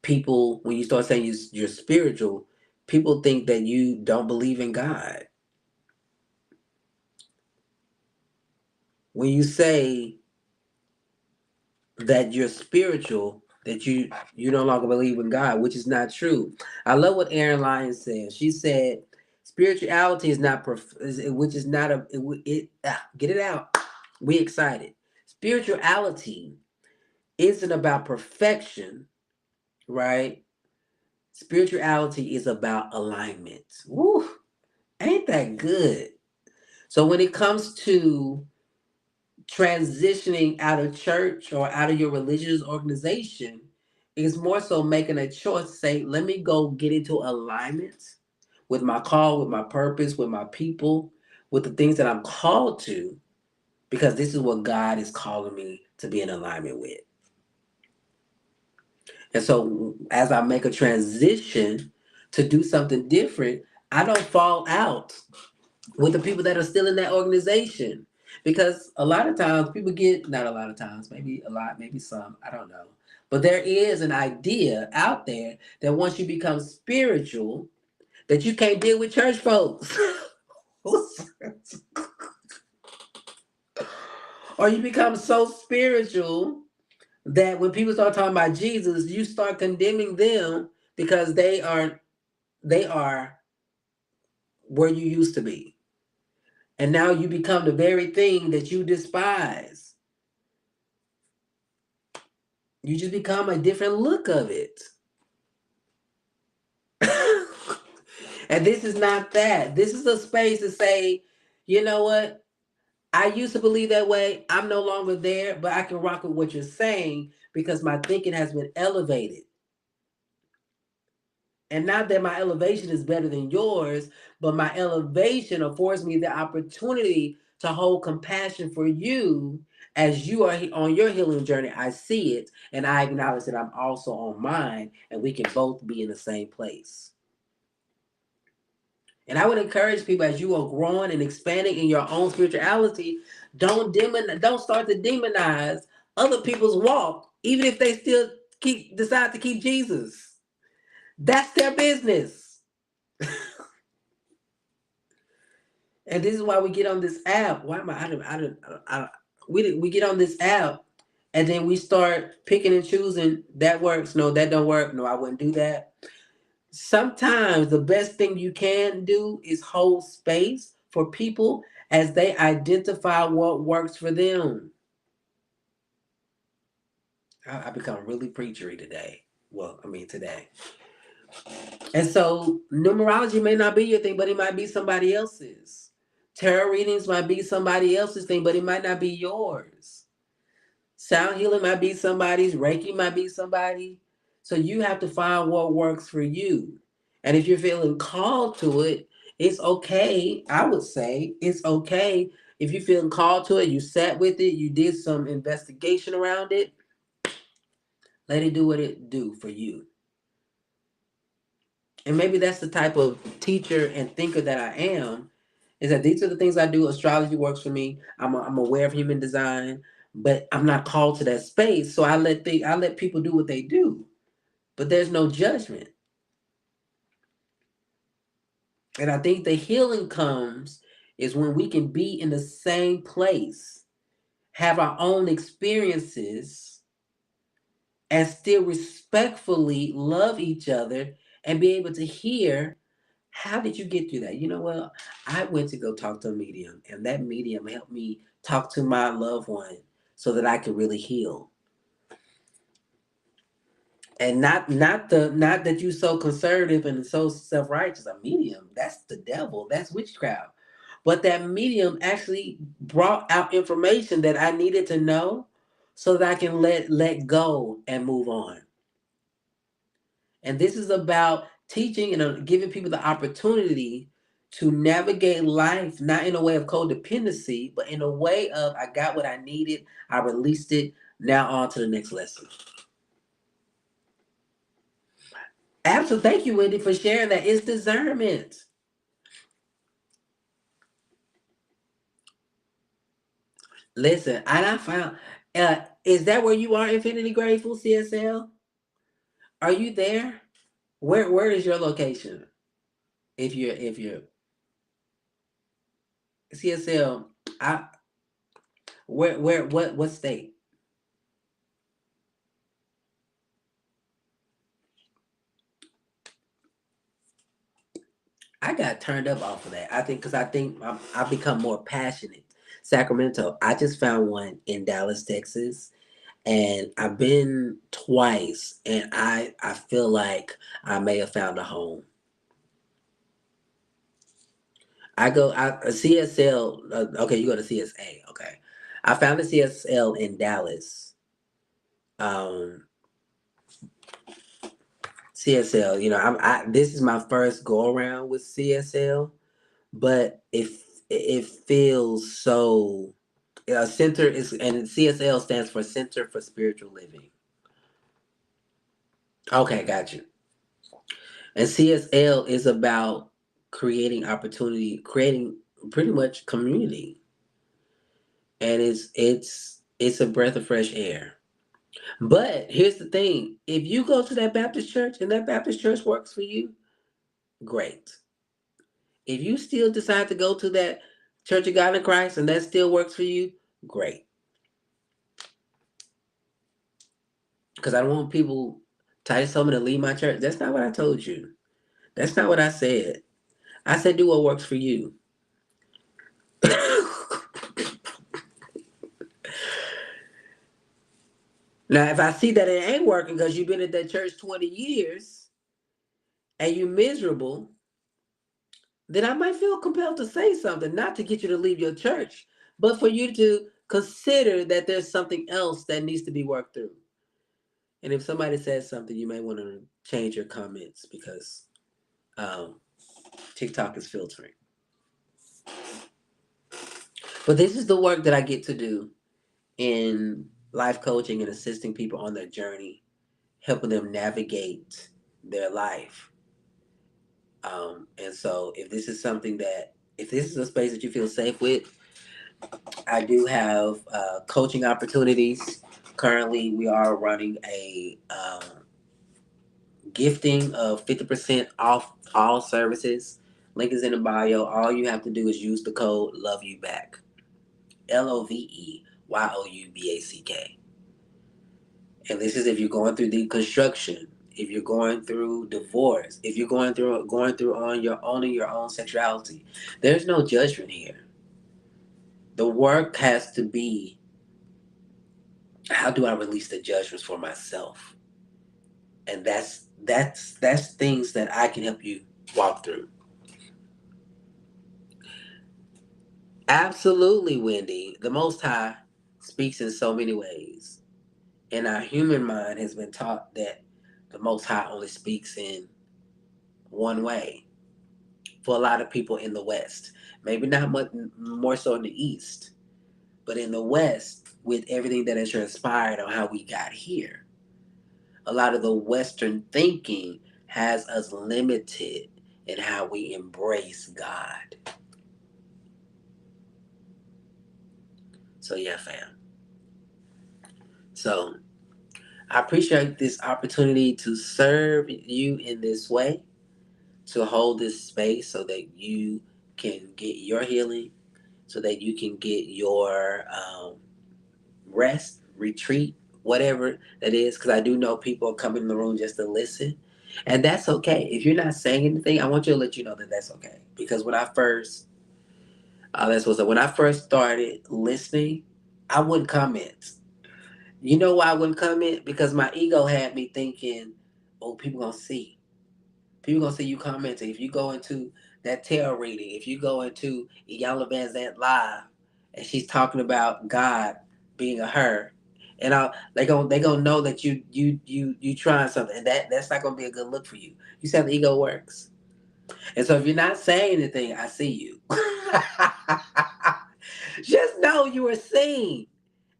people when you start saying you're spiritual, people think that you don't believe in God. When you say that you're spiritual, that you no longer believe in God, which is not true. I love what Aaron Lyons said. She said, "Spirituality is not which is not get it out. We excited. Spirituality isn't about perfection, right? Spirituality is about alignment. Woo, ain't that good? So when it comes to transitioning out of church or out of your religious organization is more so making a choice to say, let me go get into alignment with my call, with my purpose, with my people, with the things that I'm called to, because this is what God is calling me to be in alignment with. And so as I make a transition to do something different, I don't fall out with the people that are still in that organization. Because a lot of times people get, not a lot of times, maybe a lot, maybe some, I don't know. But there is an idea out there that once you become spiritual, that you can't deal with church folks. Or you become so spiritual that when people start talking about Jesus, you start condemning them because they are where you used to be. And now you become the very thing that you despise. You just become a different look of it. And this is not that. This is a space to say, you know what? I used to believe that way. I'm no longer there, but I can rock with what you're saying because my thinking has been elevated. And not that my elevation is better than yours, but my elevation affords me the opportunity to hold compassion for you as you are on your healing journey. I see it and I acknowledge that I'm also on mine, and we can both be in the same place. And I would encourage people, as you are growing and expanding in your own spirituality, don't start to demonize other people's walk, even if they still decide to keep Jesus. That's their business. And this is why we get on this app. Why am we get on this app, and then we start picking and choosing. That works. No, that don't work. No, I wouldn't do that. Sometimes the best thing you can do is hold space for people as they identify what works for them. I become really preachery today. Well, I mean today. And so numerology may not be your thing, but it might be somebody else's. Tarot readings might be somebody else's thing, but it might not be yours. Sound healing might be somebody's, Reiki might be somebody. So you have to find what works for you. And if you're feeling called to it, it's okay. I would say it's okay. If you're feeling called to it, you sat with it, you did some investigation around it, let it do what it do for you. And maybe that's the type of teacher and thinker that I am, is that these are the things I do. Astrology works for me. I'm aware of human design, but I'm not called to that space. So I let people do what they do, but there's no judgment. And I think the healing comes is when we can be in the same place, have our own experiences, and still respectfully love each other and be able to hear, how did you get through that? You know, well, I went to go talk to a medium, and that medium helped me talk to my loved one so that I could really heal. And not that you so conservative and so self righteous. A medium, that's the devil. That's witchcraft. But that medium actually brought out information that I needed to know so that I can let go and move on. And this is about teaching and giving people the opportunity to navigate life, not in a way of codependency, but in a way of, I got what I needed, I released it, now on to the next lesson. Absolutely. Thank you, Wendy, for sharing that. It's discernment. Listen, and I found, is that where you are, Infinity Grateful, CSL? Are you there? Where is your location? If you're CSL, I where what state? I got turned up off of that. I think because I think I've become more passionate. Sacramento, I just found one in Dallas, Texas, and I've been twice, and I feel like I may have found a home. CSL. Okay, you go to CSA. Okay, I found a CSL in Dallas. Um, CSL. You know, this is my first go around with CSL, but it feels so. Center is, and CSL stands for Center for Spiritual Living. Okay, got you. And CSL is about creating opportunity, creating pretty much community, and it's a breath of fresh air. But here's the thing: if you go to that Baptist church and that Baptist church works for you, great. If you still decide to go to that Church of God in Christ and that still works for you, great. Because I don't want people. Titus told me to leave my church. That's not what I told you. That's not what I said. I said do what works for you. Now, if I see that it ain't working because you've been at that church 20 years and you're miserable, then I might feel compelled to say something, not to get you to leave your church, but for you to consider that there's something else that needs to be worked through. And if somebody says something, you may want to change your comments because um, TikTok is filtering. But this is the work that I get to do in life coaching and assisting people on their journey, helping them navigate their life. And so, if this is a space that you feel safe with, I do have coaching opportunities. Currently, we are running a gifting of 50% off all services. Link is in the bio. All you have to do is use the code Love You Back. LOVEYOUBACK. And this is if you're going through deconstruction, if you're going through divorce, if you're going through on your owning your own sexuality. There's no judgment here. The work has to be, how do I release the judgments for myself? And that's things that I can help you walk through. Absolutely, Wendy. The Most High speaks in so many ways. And our human mind has been taught that the Most High only speaks in one way for a lot of people in the West. Maybe not much more so in the East, but in the West, with everything that has transpired on how we got here, a lot of the Western thinking has us limited in how we embrace God. So, yeah, fam. So, I appreciate this opportunity to serve you in this way, to hold this space so that you can get your healing, so that you can get your rest, retreat, whatever that is. Because I do know people are coming in the room just to listen. And that's okay. If you're not saying anything, I want you to let you know that that's okay. Because when I first started listening, I wouldn't comment. You know why I wouldn't comment? Because my ego had me thinking, oh, people gonna see. People gonna see you commenting. If you go into that tarot reading, if you go into Iyanla Vanzant live, and she's talking about God being a her, and they gonna know that you trying something, and that's not gonna be a good look for you. You see how the ego works. And so if you're not saying anything, I see you. Just know you are seen,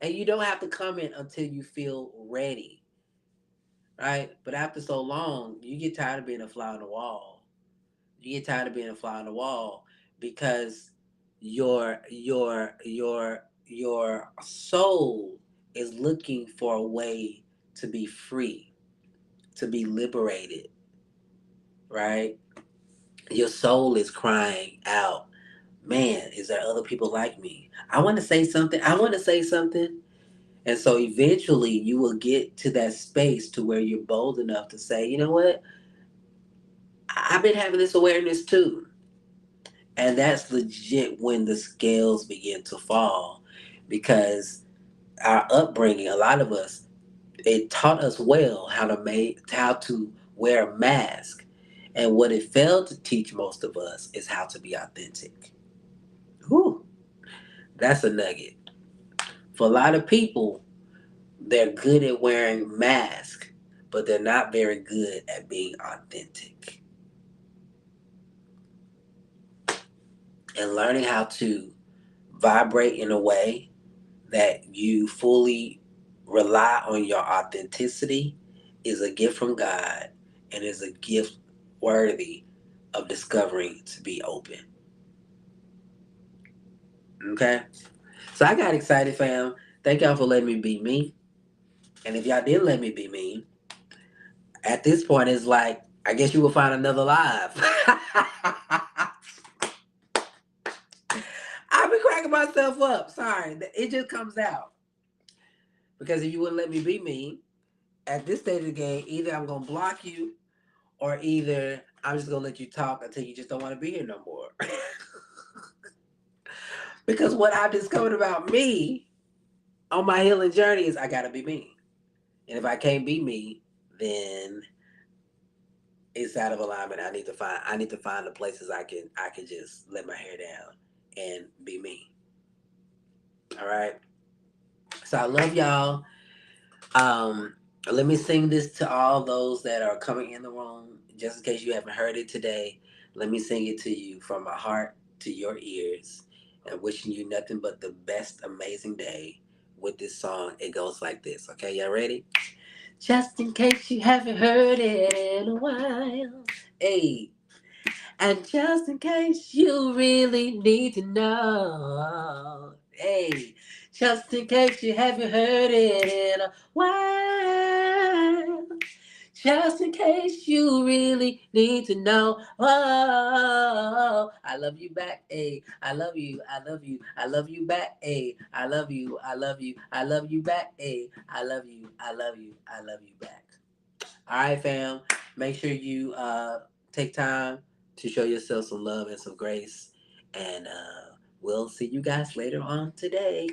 and you don't have to comment until you feel ready, right? But after so long, you get tired of being a fly on the wall. You get tired of being a fly on the wall because your soul is looking for a way to be free, to be liberated, right? Your soul is crying out, man, is there other people like me? I want to say something. I want to say something. And so eventually you will get to that space to where you're bold enough to say, you know what? I've been having this awareness too. And that's legit when the scales begin to fall because our upbringing, a lot of us, it taught us well how to wear a mask. And what it failed to teach most of us is how to be authentic. Whew, that's a nugget. For a lot of people, they're good at wearing masks, but they're not very good at being authentic. And learning how to vibrate in a way that you fully rely on your authenticity is a gift from God and is a gift worthy of discovering to be open. Okay? So I got excited, fam. Thank y'all for letting me be me. And if y'all didn't let me be me, at this point it's like, I guess you will find another live. I've been cracking myself up. Sorry. It just comes out. Because if you wouldn't let me be me, at this stage of the game, either I'm gonna block you or either I'm just gonna let you talk until you just don't want to be here no more. Because what I've discovered about me on my healing journey is I gotta be me. And if I can't be me, then it's out of alignment. I need to find the places I can just let my hair down and be me. All right. So I love y'all. Um, Let me sing this to all those that are coming in the room. Just in case you haven't heard it today, let me sing it to you from my heart to your ears, and wishing you nothing but the best, amazing day with this song. It goes like this. Okay, y'all ready? Just in case you haven't heard it in a while. Hey. And just in case you really need to know, hey, just in case you haven't heard it in a while, just in case you really need to know, oh, I love you back, hey, I love you, I love you, I love you back, hey, I love you, I love you, I love you back, hey, I love you, I love you, I love you back. All right, fam. Make sure you take time to show yourself some love and some grace. And we'll see you guys later on today.